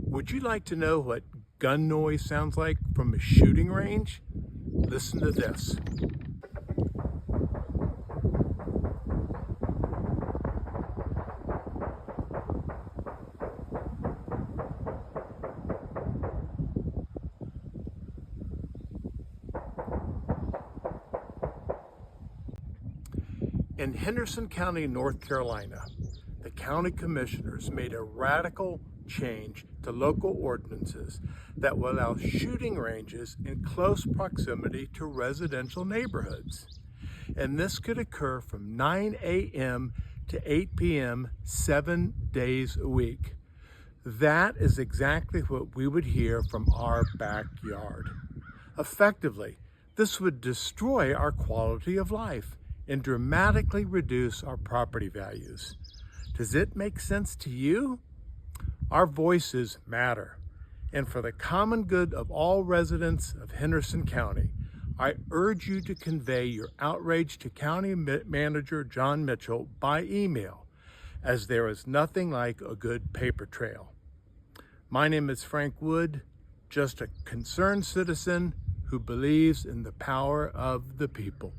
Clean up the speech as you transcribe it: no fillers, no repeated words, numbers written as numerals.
Would you like to know what gun noise sounds like from a shooting range? Listen to this. In Henderson County, North Carolina, the county commissioners made a radical change to local ordinances that will allow shooting ranges in close proximity to residential neighborhoods. And this could occur from 9 a.m. to 8 p.m. 7 days a week. That is exactly what we would hear from our backyard. Effectively, this would destroy our quality of life and dramatically reduce our property values. Does it make sense to you? Our voices matter. And for the common good of all residents of Henderson County, I urge you to convey your outrage to County Manager John Mitchell by email, as there is nothing like a good paper trail. My name is Frank Wood, just a concerned citizen who believes in the power of the people.